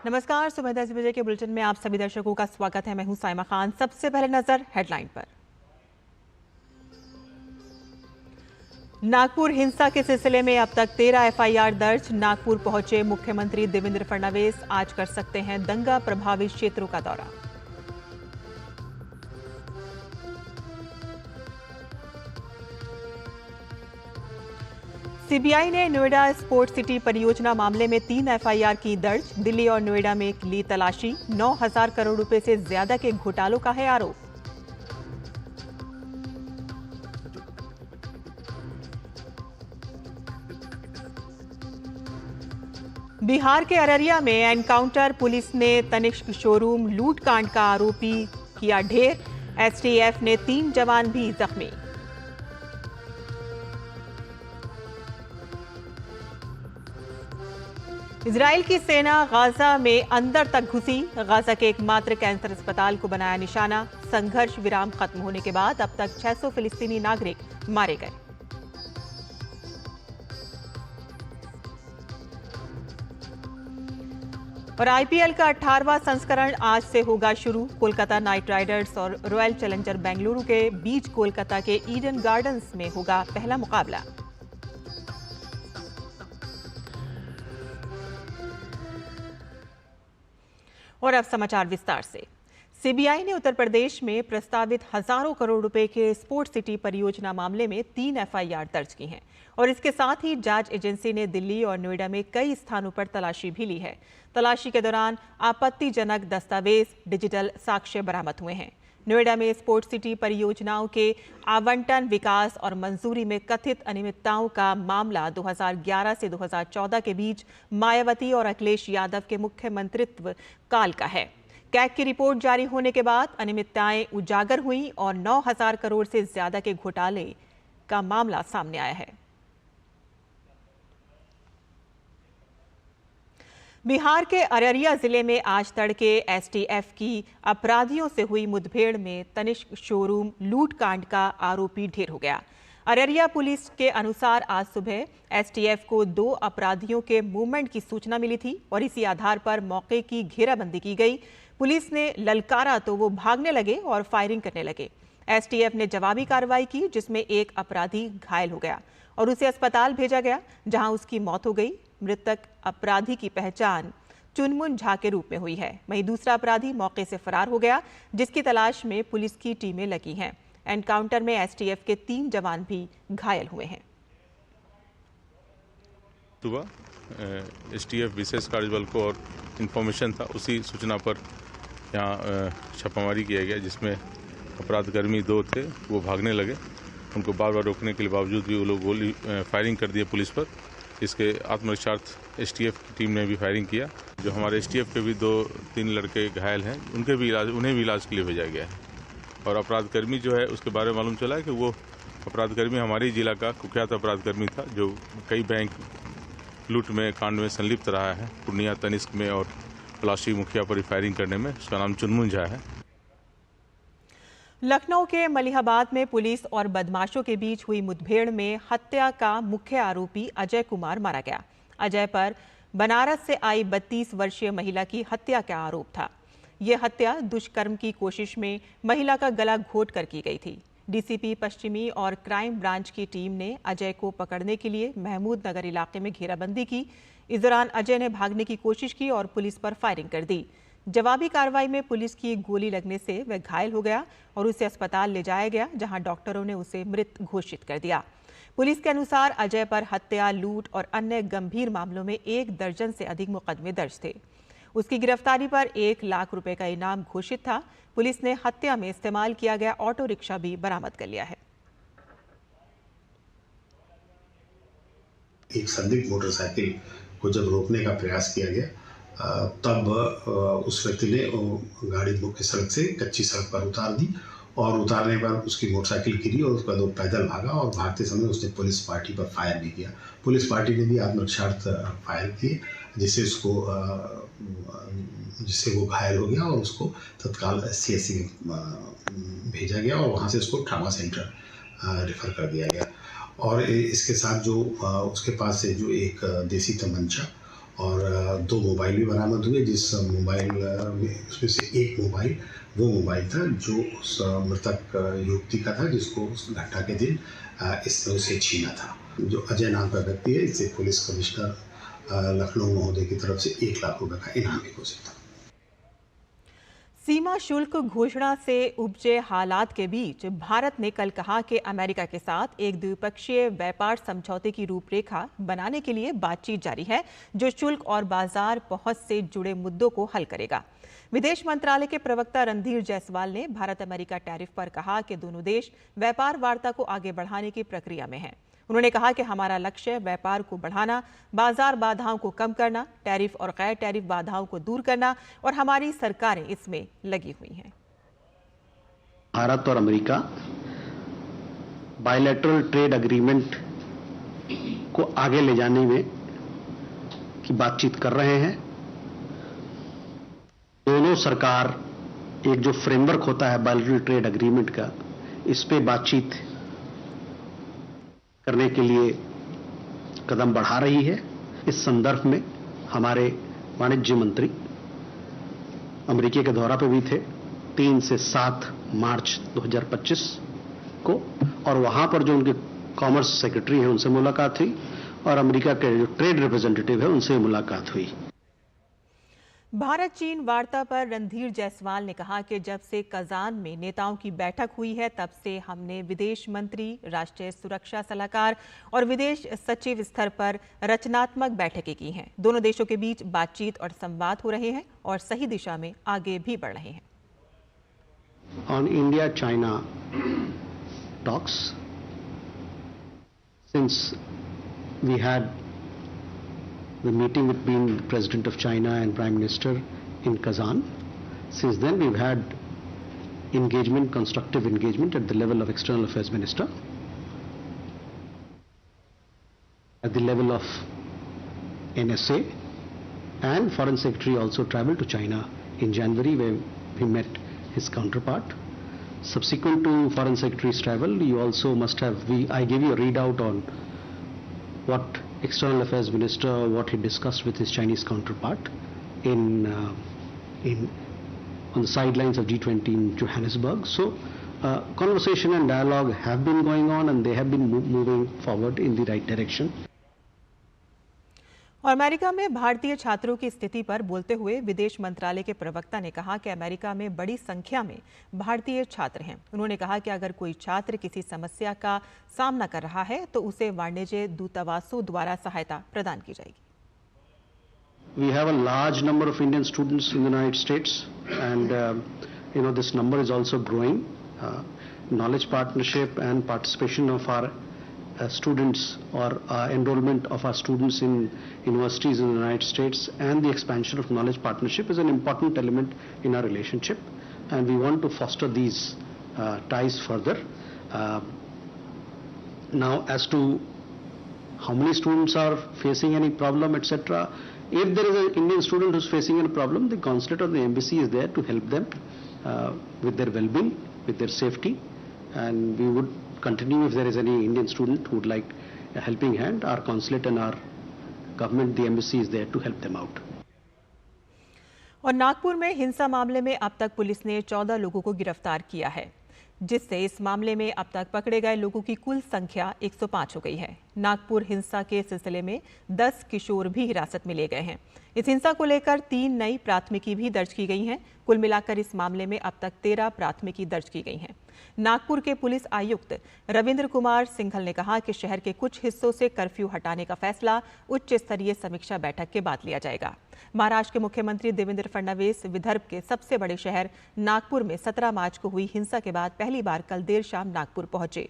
नमस्कार, सुबह 10 बजे के बुलेटिन में आप सभी दर्शकों का स्वागत है। मैं हूं साइमा खान। सबसे पहले नजर हेडलाइन पर। नागपुर हिंसा के सिलसिले में अब तक 13 एफआईआर दर्ज। नागपुर पहुंचे मुख्यमंत्री देवेंद्र फडणवीस, आज कर सकते हैं दंगा प्रभावित क्षेत्रों का दौरा। सीबीआई ने नोएडा स्पोर्ट्स सिटी परियोजना मामले में 3 एफआईआर की दर्ज। दिल्ली और नोएडा में ली तलाशी। 9,000 करोड़ रुपए से ज्यादा के घोटालों का है आरोप। बिहार के अररिया में एनकाउंटर। पुलिस ने तनिष्क शोरूम लूटकांड का आरोपी किया ढेर। एसटीएफ ने 3 जवान भी जख्मी। इजराइल की सेना गाजा में अंदर तक घुसी। गाजा के एकमात्र कैंसर अस्पताल को बनाया निशाना। संघर्ष विराम खत्म होने के बाद अब तक 600 फिलिस्तीनी नागरिक मारे गए। और आईपीएल का 18वां संस्करण आज से होगा शुरू। कोलकाता नाइट राइडर्स और रॉयल चैलेंजर बेंगलुरु के बीच कोलकाता के ईडन गार्डन्स में होगा पहला मुकाबला। और अब समाचार विस्तार से। सीबीआई ने उत्तर प्रदेश में प्रस्तावित हजारों करोड़ रुपए के स्पोर्ट्स सिटी परियोजना मामले में 3 एफआईआर दर्ज की हैं और इसके साथ ही जांच एजेंसी ने दिल्ली और नोएडा में कई स्थानों पर तलाशी भी ली है। तलाशी के दौरान आपत्तिजनक दस्तावेज, डिजिटल साक्ष्य बरामद हुए हैं। नोएडा में स्पोर्ट्स सिटी परियोजनाओं के आवंटन, विकास और मंजूरी में कथित अनियमितताओं का मामला 2011 से 2014 के बीच मायावती और अखिलेश यादव के मुख्यमंत्रित्व काल का है। कैग की रिपोर्ट जारी होने के बाद अनियमितताएं उजागर हुई और 9,000 करोड़ से ज्यादा के घोटाले का मामला सामने आया है। बिहार के अररिया जिले में आज तड़के एसटीएफ की अपराधियों से हुई मुठभेड़ में तनिष्क शोरूम लूटकांड का आरोपी ढेर हो गया। अररिया पुलिस के अनुसार आज सुबह एसटीएफ को 2 अपराधियों के मूवमेंट की सूचना मिली थी और इसी आधार पर मौके की घेराबंदी की गई। पुलिस ने ललकारा तो वो भागने लगे और फायरिंग करने लगे। एसटीएफ ने जवाबी कार्रवाई की, जिसमें एक अपराधी घायल हो गया और उसे अस्पताल भेजा गया, जहां उसकी मौत हो गई। मृतक अपराधी की पहचान चुनमुन झा के रूप में हुई है। वहीं दूसरा अपराधी मौके से फरार हो गया, जिसकी तलाश में पुलिस की टीमें लगी हैं। एनकाउंटर में एसटीएफ के 3 जवान भी घायल हुए हैं। सुबह एसटीएफ विशेष कार्यबल को और इन्फॉर्मेशन था, उसी सूचना पर यहाँ छापामारी किया गया, जिसमें अपराधकर्मी 2 थे, वो भागने लगे। उनको बार बार रोकने के बावजूद भी वो लोग गोली फायरिंग कर दिए पुलिस पर। इसके आत्मरक्षार्थ एसटीएफ की टीम ने भी फायरिंग किया। जो हमारे एसटीएफ के भी 2-3 लड़के घायल हैं, उन्हें भी इलाज के लिए भेजा गया है। और अपराधकर्मी जो है, उसके बारे में मालूम चला है कि वो अपराधकर्मी हमारे जिला का कुख्यात अपराधकर्मी था, जो कई बैंक लूट में कांड में संलिप्त रहा है। पूर्णिया, तनिष्क में और पलाशी मुखिया पर फायरिंग करने में। उसका नाम चुनमुन झा है। लखनऊ के मलिहाबाद में पुलिस और बदमाशों के बीच हुई मुठभेड़ में हत्या का मुख्य आरोपी अजय कुमार मारा गया। अजय पर बनारस से आई 32 वर्षीय महिला की हत्या का आरोप था। यह हत्या दुष्कर्म की कोशिश में महिला का गला घोंटकर की गई थी। डीसीपी पश्चिमी और क्राइम ब्रांच की टीम ने अजय को पकड़ने के लिए महमूद नगर इलाके में घेराबंदी की। इस दौरान अजय ने भागने की कोशिश की और पुलिस पर फायरिंग कर दी। जवाबी कार्रवाई में पुलिस की गोली लगने से वह घायल हो गया और उसे अस्पताल ले जाया गया, जहां डॉक्टरों ने उसे मृत घोषित कर दिया। पुलिस के अनुसार अजय पर हत्या, लूट और अन्य गंभीर मामलों में 1 दर्जन से अधिक मुकदमे दर्ज थे। उसकी गिरफ्तारी पर 1 लाख रुपए का इनाम घोषित था। पुलिस ने हत्या में इस्तेमाल किया गया ऑटो रिक्शा भी बरामद कर लिया है। एक संदिग्ध मोटरसाइकिल को जब रोकने का प्रयास किया गया, तब उस व्यक्ति ने गाड़ी मुख्य सड़क से कच्ची सड़क पर उतार दी और उतारने पर उसकी मोटरसाइकिल गिरी और उसके बाद वो पैदल भागा और भागते समय उसने पुलिस पार्टी पर फायर भी किया। पुलिस पार्टी ने भी आत्मरक्षार्थ फायर किए, जिससे वो घायल हो गया और उसको तत्काल सीएससी में भेजा गया और वहाँ से उसको ट्रामा सेंटर रेफर कर दिया गया। और इसके साथ जो उसके पास से जो एक देसी तमंचा और 2 मोबाइल भी बरामद हुए, जिस मोबाइल में उसमें से एक मोबाइल वो मोबाइल था जो उस मृतक युवती का था, जिसको उस घटना के दिन इसने उसे छीना था। जो अजय नाम का व्यक्ति है, इसे पुलिस कमिश्नर लखनऊ महोदय की तरफ से 1 लाख रुपए का इनाम भी घोषित था। सीमा शुल्क घोषणा से उपजे हालात के बीच भारत ने कल कहा कि अमेरिका के साथ एक द्विपक्षीय व्यापार समझौते की रूपरेखा बनाने के लिए बातचीत जारी है, जो शुल्क और बाजार पहुंच से जुड़े मुद्दों को हल करेगा। विदेश मंत्रालय के प्रवक्ता रणधीर जायसवाल ने भारत अमेरिका टैरिफ पर कहा कि दोनों देश व्यापार वार्ता को आगे बढ़ाने की प्रक्रिया में हैं। उन्होंने कहा कि हमारा लक्ष्य व्यापार को बढ़ाना, बाजार बाधाओं को कम करना, टैरिफ और गैर टैरिफ बाधाओं को दूर करना और हमारी सरकारें इसमें लगी हुई हैं। भारत और अमेरिका बायलैटरल ट्रेड एग्रीमेंट को आगे ले जाने में की बातचीत कर रहे हैं। दोनों सरकार एक जो फ्रेमवर्क होता है बायलैटरल ट्रेड एग्रीमेंट का, इस पे बातचीत करने के लिए कदम बढ़ा रही है। इस संदर्भ में हमारे वाणिज्य मंत्री अमेरिका के दौरा पर भी थे 3 से 7 मार्च 2025 को, और वहां पर जो उनके कॉमर्स सेक्रेटरी हैं उनसे मुलाकात हुई और अमेरिका के जो ट्रेड रिप्रेजेंटेटिव है उनसे मुलाकात हुई। भारत चीन वार्ता पर रणधीर जायसवाल ने कहा कि जब से कजान में नेताओं की बैठक हुई है, तब से हमने विदेश मंत्री, राष्ट्रीय सुरक्षा सलाहकार और विदेश सचिव स्तर पर रचनात्मक बैठकें की हैं। दोनों देशों के बीच बातचीत और संवाद हो रहे हैं और सही दिशा में आगे भी बढ़ रहे हैं। On India-China talks, since we had the meeting between the President of China and Prime Minister in Kazan, since then we've had engagement, constructive engagement at the level of External Affairs Minister, at the level of NSA, and Foreign Secretary also traveled to China in January where he met his counterpart. Subsequent to Foreign Secretary's travel, you also must have, I gave you a readout on what External Affairs Minister, what he discussed with his Chinese counterpart on the sidelines of G20 in Johannesburg. So conversation and dialogue have been going on and they have been moving forward in the right direction. और America में भारतीय छात्रों की स्थिति पर बोलते हुए विदेश मंत्रालय के प्रवक्ता ने कहा कि अमेरिका में बड़ी संख्या में भारतीय छात्र हैं। उन्होंने कहा कि अगर कोई छात्र किसी समस्या का सामना कर रहा है तो उसे वाणिज्य दूतावासों द्वारा सहायता प्रदान की जाएगी। We have a large number of Indian students in the United States and this number is also growing. Knowledge partnership and participation of our students or enrollment of our students in universities in the United States and the expansion of knowledge partnership is an important element in our relationship, and we want to foster these ties further. Now, as to how many students are facing any problem, etc., if there is an Indian student who's facing a problem, the consulate or the embassy is there to help them with their well-being, with their safety, and we would continue if there is any Indian student who would like a helping hand. Our consulate and our government, the embassy is there to help them out. और नागपुर में हिंसा मामले में अब तक police ने 14 लोगों को गिरफ्तार किया है, जिससे इस मामले में अब तक पकड़े गए लोगों की कुल संख्या 105 हो गई है। नागपुर हिंसा के सिलसिले में 10 किशोर भी हिरासत में लिए गए हैं। इस हिंसा को लेकर 3 नई प्राथमिकी भी दर्ज की गई हैं। कुल मिलाकर इस मामले में अब तक 13 प्राथमिकी दर्ज की गई हैं। नागपुर के पुलिस आयुक्त रविंद्र कुमार सिंघल ने कहा कि शहर के कुछ हिस्सों से कर्फ्यू हटाने का फैसला उच्च स्तरीय समीक्षा बैठक के बाद लिया जाएगा। महाराष्ट्र के मुख्यमंत्री देवेंद्र फडणवीस विदर्भ के सबसे बड़े शहर नागपुर में 17 मार्च को हुई हिंसा के बाद पहली बार कल देर शाम नागपुर पहुंचे।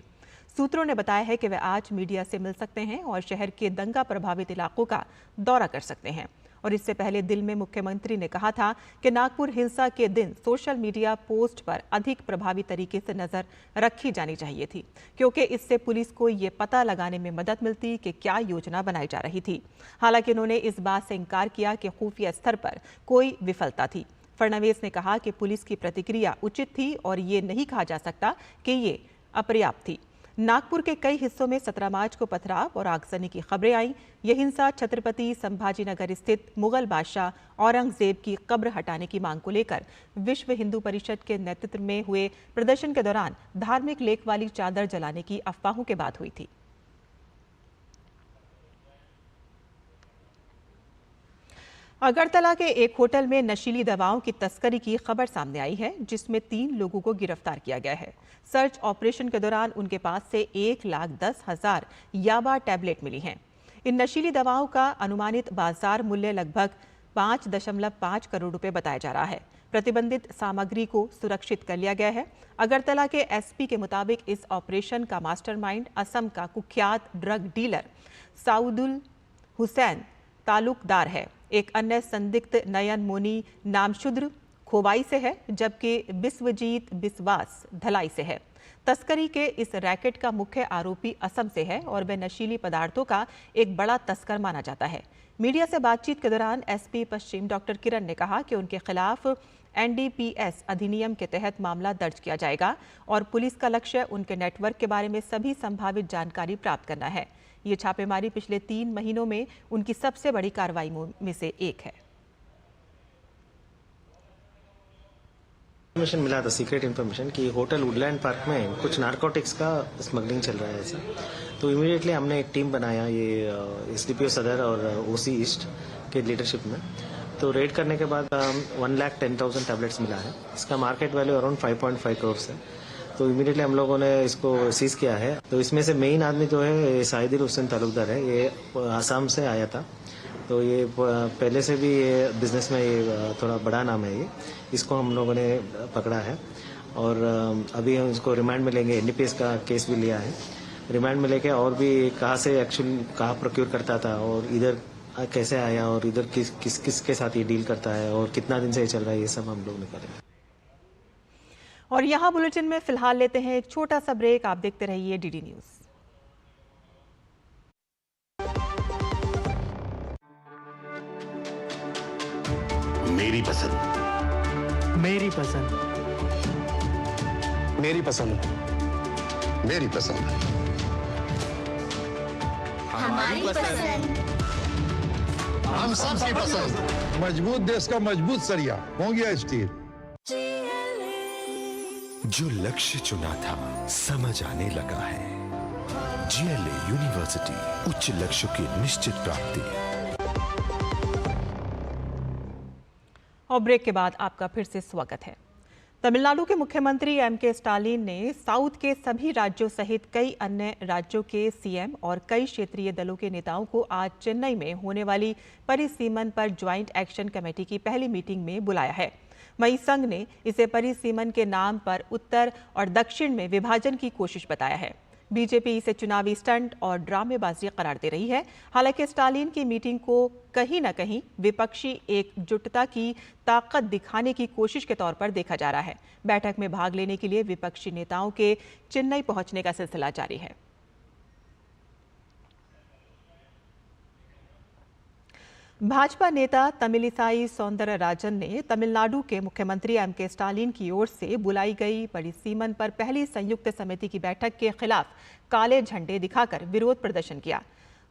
सूत्रों ने बताया है कि वे आज मीडिया से मिल सकते हैं और शहर के दंगा प्रभावित इलाकों का दौरा कर सकते हैं। और इससे पहले दिल में मुख्यमंत्री ने कहा था कि नागपुर हिंसा के दिन सोशल मीडिया पोस्ट पर अधिक प्रभावी तरीके से नजर रखी जानी चाहिए थी, क्योंकि इससे पुलिस को ये पता लगाने में मदद मिलती कि क्या योजना बनाई जा रही थी। हालांकि उन्होंने इस बात से इनकार किया कि खुफिया स्तर पर कोई विफलता थी। फडणवीस ने कहा कि पुलिस की प्रतिक्रिया उचित थी और ये नहीं कहा जा सकता कि ये अपर्याप्त थी। नागपुर के कई हिस्सों में 17 मार्च को पथराव और आगजनी की खबरें आईं। यह हिंसा छत्रपति संभाजीनगर स्थित मुगल बादशाह औरंगजेब की कब्र हटाने की मांग को लेकर विश्व हिंदू परिषद के नेतृत्व में हुए प्रदर्शन के दौरान धार्मिक लेख वाली चादर जलाने की अफवाहों के बाद हुई थी। अगरतला के एक होटल में नशीली दवाओं की तस्करी की खबर सामने आई है, जिसमें 3 लोगों को गिरफ्तार किया गया है। सर्च ऑपरेशन के दौरान उनके पास से 1,10,000 याबा टैबलेट मिली हैं। इन नशीली दवाओं का अनुमानित बाजार मूल्य लगभग 5.5 करोड़ रुपए बताया जा रहा है। प्रतिबंधित सामग्री को सुरक्षित कर लिया गया है। अगरतला के एसपी के मुताबिक इस ऑपरेशन का मास्टरमाइंड असम का कुख्यात ड्रग डीलर साउदुल हुसैन तालुकदार है। एक अन्य संदिग्ध नयन मोनी नामशुद्र खोवाई से है, जबकि बिस्वजीत बिस्वास धलाई से है। तस्करी के इस रैकेट का मुख्य आरोपी असम से है और वह नशीली पदार्थों का एक बड़ा तस्कर माना जाता है। मीडिया से बातचीत के दौरान एसपी पश्चिम डॉक्टर किरण ने कहा कि उनके खिलाफ एनडीपीएस अधिनियम के तहत मामला दर्ज किया जाएगा और पुलिस का लक्ष्य उनके नेटवर्क के बारे में सभी संभावित जानकारी प्राप्त करना है। ये छापेमारी पिछले 3 महीनों में उनकी सबसे बड़ी कार्रवाई में से एक है। इन्फॉर्मेशन मिला था, सीक्रेट इन्फॉर्मेशन कि होटल वुडलैंड पार्क में कुछ नारकोटिक्स का स्मगलिंग चल रहा है ऐसा। तो इमीडिएटली हमने एक टीम बनाया, ये एसडीपीओ सदर और ओसी ईस्ट के लीडरशिप में। तो रेड करने के बाद 1,10,000 टैबलेट्स मिला है। इसका मार्केट वैल्यू अराउंड 5.5 करोड़ है। तो इमीडिएटली हम लोगों ने इसको सीज किया है। तो इसमें से मेन आदमी जो है साहिदुल हुसैन तालुकदार है, ये आसाम से आया था। तो ये पहले से भी ये बिजनेस में ये थोड़ा बड़ा नाम है। ये इसको हम लोगों ने पकड़ा है और अभी हम इसको रिमांड में लेंगे। एनडीपीएस का केस भी लिया है, रिमांड में लेके और भी कहाँ से एक्चुअली कहाँ प्रोक्योर करता था और इधर कैसे आया और इधर किस के साथ ये डील करता है और कितना दिन से ये चल रहा है, ये सब हम लोग निकालेंगे। और यहाँ बुलेटिन में फिलहाल लेते हैं एक छोटा सा ब्रेक। आप देखते रहिए डीडी न्यूज। मेरी पसंद, मेरी पसंद, मेरी पसंद, मेरी पसंद, हमारी पसंद, हम सबकी पसंद। मजबूत देश का मजबूत सरिया हो गया स्टील। जो लक्ष्य चुना था समझ आने लगा है। जीएलए यूनिवर्सिटी, उच्च लक्ष्य की निश्चित प्राप्ति। और ब्रेक के बाद आपका फिर से स्वागत है। तमिलनाडु के मुख्यमंत्री एमके स्टालिन ने साउथ के सभी राज्यों सहित कई अन्य राज्यों के सीएम और कई क्षेत्रीय दलों के नेताओं को आज चेन्नई में होने वाली परिसीमन पर ज्वाइंट एक्शन कमेटी की पहली मीटिंग में बुलाया है। वहीं संघ ने इसे परिसीमन के नाम पर उत्तर और दक्षिण में विभाजन की कोशिश बताया है। बीजेपी इसे चुनावी स्टंट और ड्रामेबाजी करार दे रही है। हालांकि स्टालिन की मीटिंग को कहीं न कहीं विपक्षी एकजुटता की ताकत दिखाने की कोशिश के तौर पर देखा जा रहा है। बैठक में भाग लेने के लिए विपक्षी नेताओं के चेन्नई पहुंचने का सिलसिला जारी है। भाजपा नेता तमिलिसाई सौंदरराजन ने तमिलनाडु के मुख्यमंत्री एमके स्टालिन की ओर से बुलाई गई परिसीमन पर पहली संयुक्त समिति की बैठक के खिलाफ काले झंडे दिखाकर विरोध प्रदर्शन किया।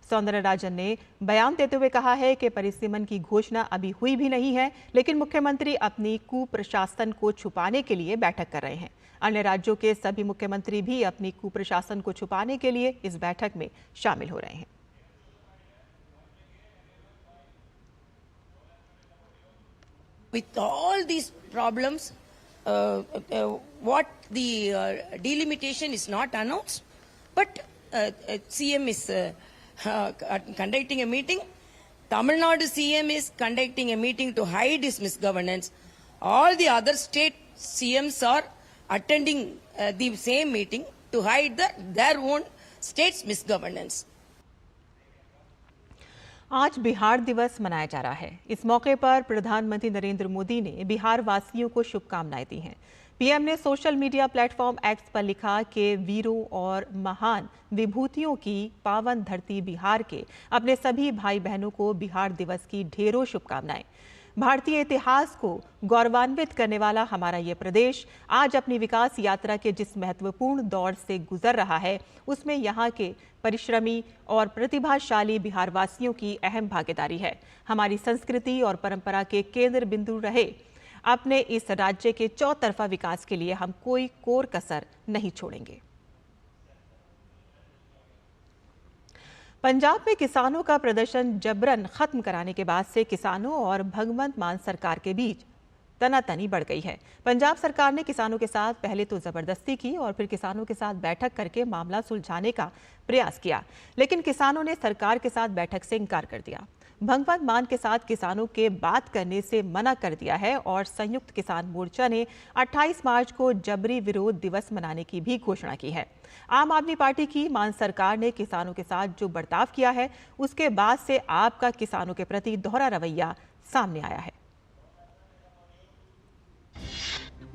सौंदरराजन ने बयान देते हुए कहा है कि परिसीमन की घोषणा अभी हुई भी नहीं है, लेकिन मुख्यमंत्री अपनी कुप्रशासन को छुपाने के लिए बैठक कर रहे हैं। अन्य राज्यों के सभी मुख्यमंत्री भी अपनी कुप्रशासन को छुपाने के लिए इस बैठक में शामिल हो रहे हैं। With all these problems, what the delimitation is not announced, but CM is conducting a meeting. Tamil Nadu CM is conducting a meeting to hide his misgovernance. All the other state CMs are attending the same meeting to hide their own state's misgovernance. आज बिहार दिवस मनाया जा रहा है। इस मौके पर प्रधानमंत्री नरेंद्र मोदी ने बिहार वासियों को शुभकामनाएं दी हैं। पीएम ने सोशल मीडिया प्लेटफॉर्म एक्स पर लिखा कि वीरों और महान विभूतियों की पावन धरती बिहार के अपने सभी भाई बहनों को बिहार दिवस की ढेरों शुभकामनाएं। भारतीय इतिहास को गौरवान्वित करने वाला हमारा ये प्रदेश आज अपनी विकास यात्रा के जिस महत्वपूर्ण दौर से गुजर रहा है, उसमें यहाँ के परिश्रमी और प्रतिभाशाली बिहारवासियों की अहम भागीदारी है। हमारी संस्कृति और परंपरा के केंद्र बिंदु रहे अपने इस राज्य के चौतरफा विकास के लिए हम कोई कोर कसर नहीं छोड़ेंगे। पंजाब में किसानों का प्रदर्शन जबरन खत्म कराने के बाद से किसानों और भगवंत मान सरकार के बीच तनातनी बढ़ गई है। पंजाब सरकार ने किसानों के साथ पहले तो जबरदस्ती की और फिर किसानों के साथ बैठक करके मामला सुलझाने का प्रयास किया, लेकिन किसानों ने सरकार के साथ बैठक से इनकार कर दिया। भगवंत मान के साथ किसानों के बात करने से मना कर दिया है और संयुक्त किसान मोर्चा ने 28 मार्च को जबरी विरोध दिवस मनाने की भी घोषणा की है। आम आदमी पार्टी की मान सरकार ने किसानों के साथ जो बर्ताव किया है, उसके बाद से आपका किसानों के प्रति दोहरा रवैया सामने आया है।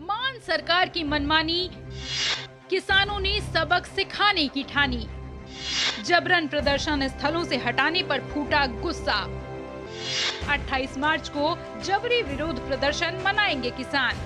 मान सरकार की मनमानी, किसानों ने सबक सिखाने की ठानी। जबरन प्रदर्शन स्थलों से हटाने पर फूटा गुस्सा। 28 मार्च को जबरी विरोध प्रदर्शन मनाएंगे किसान।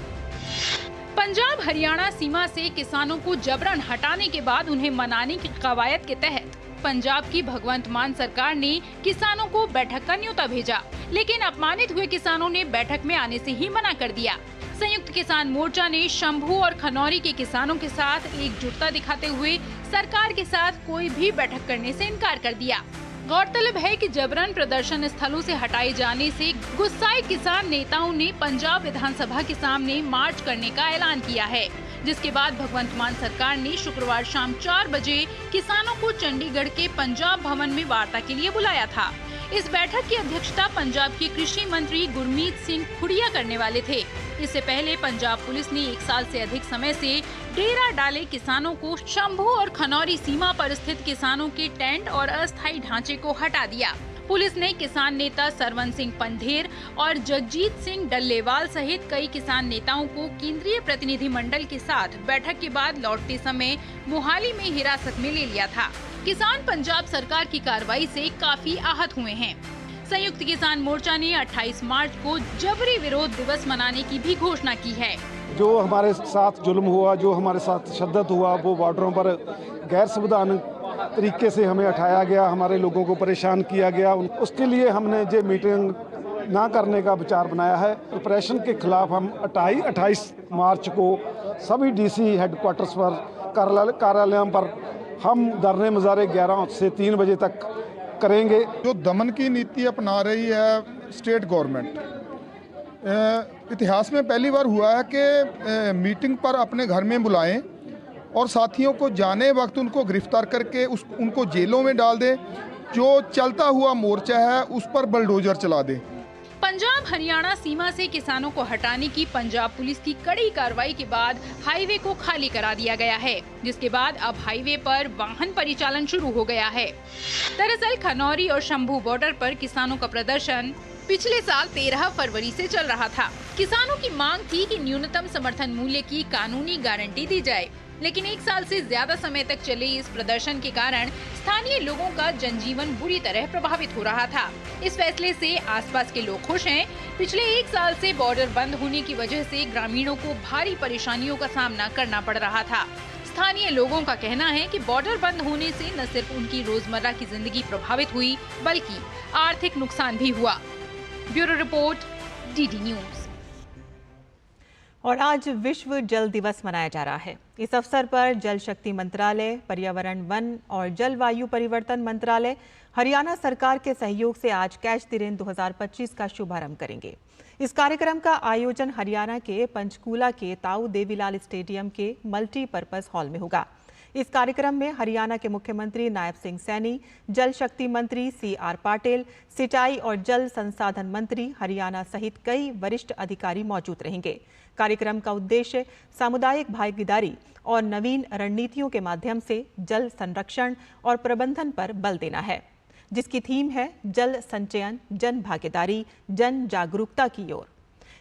पंजाब हरियाणा सीमा से किसानों को जबरन हटाने के बाद उन्हें मनाने की कवायद के तहत पंजाब की भगवंत मान सरकार ने किसानों को बैठक का न्योता भेजा, लेकिन अपमानित हुए किसानों ने बैठक में आने से ही मना कर दिया। संयुक्त किसान मोर्चा ने शंभू और खनौरी के किसानों के साथ एकजुटता दिखाते हुए सरकार के साथ कोई भी बैठक करने से इनकार कर दिया। गौरतलब है कि जबरन प्रदर्शन स्थलों से हटाए जाने से गुस्साए किसान नेताओं ने पंजाब विधानसभा के सामने मार्च करने का ऐलान किया है, जिसके बाद भगवंत मान सरकार ने शुक्रवार शाम 4 बजे किसानों को चंडीगढ़ के पंजाब भवन में वार्ता के लिए बुलाया था। इस बैठक की अध्यक्षता पंजाब के कृषि मंत्री गुरमीत सिंह खुड़िया करने वाले थे। इससे पहले पंजाब पुलिस ने 1 साल से अधिक समय से डेरा डाले किसानों को शंभू और खनौरी सीमा पर स्थित किसानों के टेंट और अस्थायी ढांचे को हटा दिया। पुलिस ने किसान नेता सरवन सिंह पंधेर और जगजीत सिंह डल्लेवाल सहित कई किसान नेताओं को केंद्रीय प्रतिनिधि मंडल के साथ बैठक के बाद लौटते समय मोहाली में हिरासत में ले लिया था। किसान पंजाब सरकार की कार्रवाई से काफी आहत हुए हैं। संयुक्त किसान मोर्चा ने 28 मार्च को जबरी विरोध दिवस मनाने की भी घोषणा की है। जो हमारे साथ जुल्म हुआ, जो हमारे साथ तशद्दुद हुआ, वो बॉर्डरों पर गैर संवैधानिक तरीके से हमें उठाया गया, हमारे लोगों को परेशान किया गया। उसके लिए हमने ये मीटिंग ना करने का विचार बनाया है। ऑपरेशन के खिलाफ हम 28 मार्च को सभी डीसी हेडक्वार्टर्स पर कार्यालयों पर हम धरने मुजाहरे 11 से 3 बजे तक करेंगे। जो दमन की नीति अपना रही है स्टेट गवर्नमेंट, इतिहास में पहली बार हुआ है कि मीटिंग पर अपने घर में बुलाएं और साथियों को जाने वक्त उनको गिरफ्तार करके उनको जेलों में डाल दें। जो चलता हुआ मोर्चा है उस पर बुलडोजर चला दें। पंजाब हरियाणा सीमा से किसानों को हटाने की पंजाब पुलिस की कड़ी कार्रवाई के बाद हाईवे को खाली करा दिया गया है, जिसके बाद अब हाईवे पर वाहन परिचालन शुरू हो गया है। दरअसल खनौरी और शंभू बॉर्डर पर किसानों का प्रदर्शन पिछले साल 13 फरवरी से चल रहा था। किसानों की मांग थी कि न्यूनतम समर्थन मूल्य की कानूनी गारंटी दी जाए, लेकिन 1 साल से ज्यादा समय तक चले इस प्रदर्शन के कारण स्थानीय लोगों का जनजीवन बुरी तरह प्रभावित हो रहा था। इस फैसले से आसपास के लोग खुश हैं। पिछले 1 साल से बॉर्डर बंद होने की वजह से ग्रामीणों को भारी परेशानियों का सामना करना पड़ रहा था। स्थानीय लोगों का कहना है कि बॉर्डर बंद होने से न सिर्फ उनकी रोजमर्रा की जिंदगी प्रभावित हुई, बल्कि आर्थिक नुकसान भी हुआ। Bureau report, DD news. और आज विश्व जल दिवस मनाया जा रहा है। इस अवसर पर जल शक्ति मंत्रालय, पर्यावरण, वन और जलवायु परिवर्तन मंत्रालय हरियाणा सरकार के सहयोग से आज कैच द रेन 2025 का शुभारंभ करेंगे। इस कार्यक्रम का आयोजन हरियाणा के पंचकूला के ताऊ देवीलाल स्टेडियम के मल्टीपर्पज हॉल में होगा। इस कार्यक्रम में हरियाणा के मुख्यमंत्री नायब सिंह सैनी, जल शक्ति मंत्री CR पाटिल, सिंचाई और जल संसाधन मंत्री हरियाणा सहित कई वरिष्ठ अधिकारी मौजूद रहेंगे। कार्यक्रम का उद्देश्य सामुदायिक भागीदारी और नवीन रणनीतियों के माध्यम से जल संरक्षण और प्रबंधन पर बल देना है, जिसकी थीम है जल संचयन, जन भागीदारी, जन जागरूकता की ओर।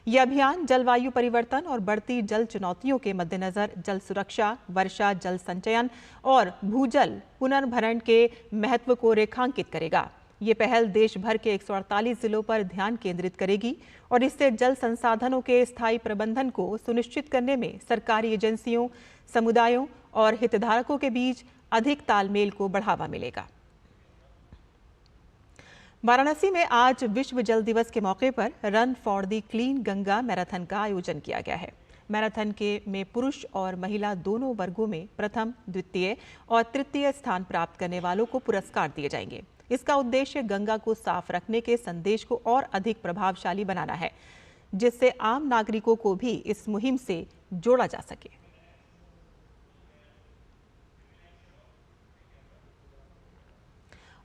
यह अभियान जलवायु परिवर्तन और बढ़ती जल चुनौतियों के मद्देनजर जल सुरक्षा, वर्षा जल संचयन और भूजल पुनर्भरण के महत्व को रेखांकित करेगा। ये पहल देश भर के 148 जिलों पर ध्यान केंद्रित करेगी और इससे जल संसाधनों के स्थायी प्रबंधन को सुनिश्चित करने में सरकारी एजेंसियों, समुदायों और हितधारकों के बीच अधिक तालमेल को बढ़ावा मिलेगा। वाराणसी में आज विश्व जल दिवस के मौके पर run for the clean Ganga marathon का आयोजन किया गया है। मैराथन में पुरुष और महिला दोनों वर्गों में प्रथम, द्वितीय और तृतीय स्थान प्राप्त करने वालों को पुरस्कार दिए जाएंगे। इसका उद्देश्य गंगा को साफ रखने के संदेश को और अधिक प्रभावशाली बनाना है, जिससे आम नागरिकों को भी इस मुहिम से जोड़ा जा सके।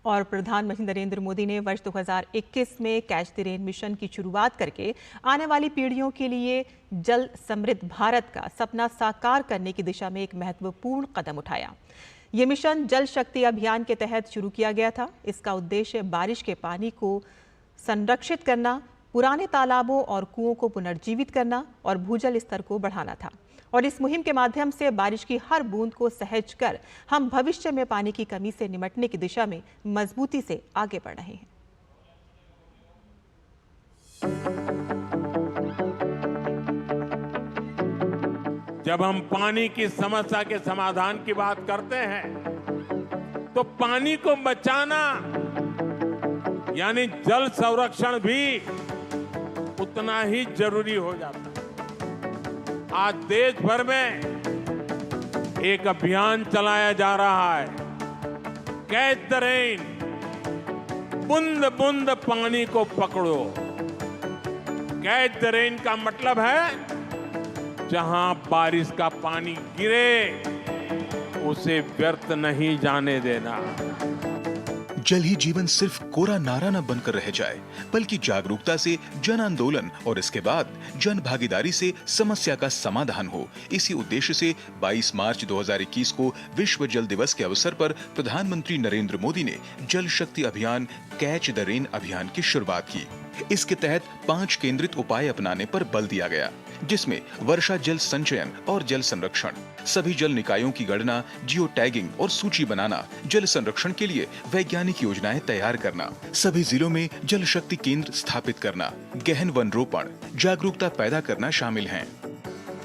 और प्रधानमंत्री नरेंद्र मोदी ने वर्ष 2021 में कैच द रेन मिशन की शुरुआत करके आने वाली पीढ़ियों के लिए जल समृद्ध भारत का सपना साकार करने की दिशा में एक महत्वपूर्ण कदम उठाया। ये मिशन जल शक्ति अभियान के तहत शुरू किया गया था। इसका उद्देश्य बारिश के पानी को संरक्षित करना, पुराने तालाबों और कुओं को पुनर्जीवित करना और भूजल स्तर को बढ़ाना था। और इस मुहिम के माध्यम से बारिश की हर बूंद को सहेज कर हम भविष्य में पानी की कमी से निपटने की दिशा में मजबूती से आगे बढ़ रहे हैं। जब हम पानी की समस्या के समाधान की बात करते हैं तो पानी को बचाना यानी जल संरक्षण भी उतना ही जरूरी हो जाता है। आज देश भर में एक अभियान चलाया जा रहा है, कैच द रेन, बूंद बूंद पानी को पकड़ो। कैच द रेन का मतलब है जहां बारिश का पानी गिरे उसे व्यर्थ नहीं जाने देना। जल ही जीवन सिर्फ कोरा नारा न बनकर रह जाए, बल्कि जागरूकता से जन आंदोलन और इसके बाद जन भागीदारी से समस्या का समाधान हो। इसी उद्देश्य से 22 मार्च 2021 को विश्व जल दिवस के अवसर पर प्रधानमंत्री नरेंद्र मोदी ने जल शक्ति अभियान कैच द रेन अभियान की शुरुआत की। इसके तहत 5 केंद्रित उपाय अपनाने पर बल दिया गया, जिसमें वर्षा जल संचयन और जल संरक्षण, सभी जल निकायों की गणना, जियो टैगिंग और सूची बनाना, जल संरक्षण के लिए वैज्ञानिक योजनाएं तैयार करना, सभी जिलों में जल शक्ति केंद्र स्थापित करना, गहन वन रोपण, जागरूकता पैदा करना शामिल हैं।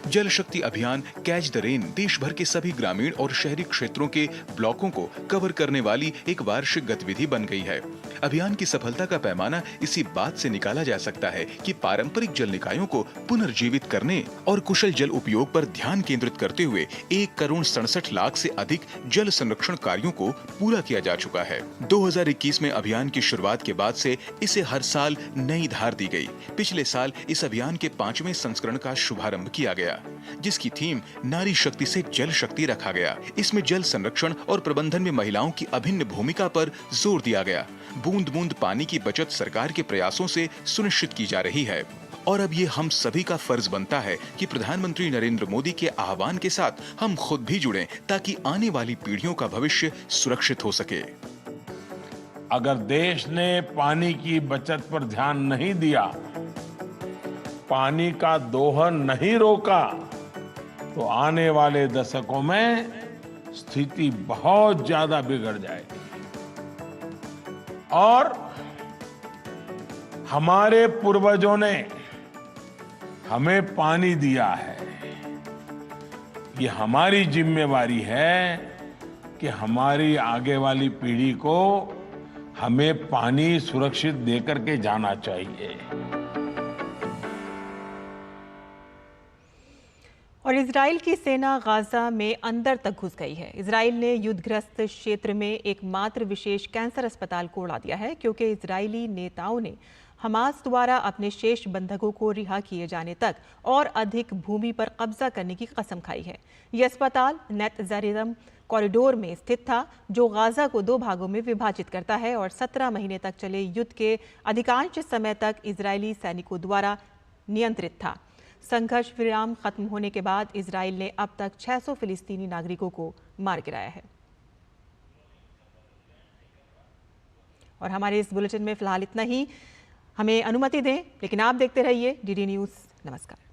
जल शक्ति अभियान कैच द रेन देश भर के सभी ग्रामीण और शहरी क्षेत्रों के ब्लॉकों को कवर करने वाली एक वार्षिक गतिविधि बन गई है। अभियान की सफलता का पैमाना इसी बात से निकाला जा सकता है कि पारंपरिक जल निकायों को पुनर्जीवित करने और कुशल जल उपयोग पर ध्यान केंद्रित करते हुए 1,67,00,000 से अधिक जल संरक्षण कार्यों को पूरा किया जा चुका है। 2021 में अभियान की शुरुआत के बाद से इसे हर साल नई धार दी गई। पिछले साल इस अभियान के 5वें संस्करण का शुभारंभ किया गया, जिसकी थीम नारी शक्ति से जल शक्ति रखा गया। इसमें जल संरक्षण और प्रबंधन में महिलाओं की अभिन्न भूमिका पर जोर दिया गया। बूंद बूंद पानी की बचत सरकार के प्रयासों से सुनिश्चित की जा रही है और अब ये हम सभी का फर्ज बनता है कि प्रधानमंत्री नरेंद्र मोदी के आह्वान के साथ हम खुद भी जुड़ें ताकि आने वाली पीढ़ियों का भविष्य सुरक्षित हो सके। अगर देश ने पानी की बचत पर ध्यान नहीं दिया, पानी का दोहन नहीं रोका, तो आने वाले दशकों में स्थिति बहुत ज्यादा बिगड़ जाएगी। और हमारे पूर्वजों ने हमें पानी दिया है, ये हमारी जिम्मेवारी है कि हमारी आगे वाली पीढ़ी को हमें पानी सुरक्षित देकर के जाना चाहिए। और इजराइल की सेना गाजा में अंदर तक घुस गई है। इजराइल ने युद्धग्रस्त क्षेत्र में एकमात्र विशेष कैंसर अस्पताल को उड़ा दिया है, क्योंकि इजरायली नेताओं ने हमास द्वारा अपने शेष बंधकों को रिहा किए जाने तक और अधिक भूमि पर कब्जा करने की कसम खाई है। यह अस्पताल नेतजारिम कॉरिडोर में स्थित था, जो गाजा को 2 भागों में विभाजित करता है और 17 महीने तक चले युद्ध के अधिकांश समय तक इजरायली सैनिकों द्वारा नियंत्रित था। संघर्ष विराम खत्म होने के बाद इजराइल ने अब तक 600 फिलिस्तीनी नागरिकों को मार गिराया है। और हमारे इस बुलेटिन में फिलहाल इतना ही। हमें अनुमति दें, लेकिन आप देखते रहिए डीडी न्यूज़। नमस्कार।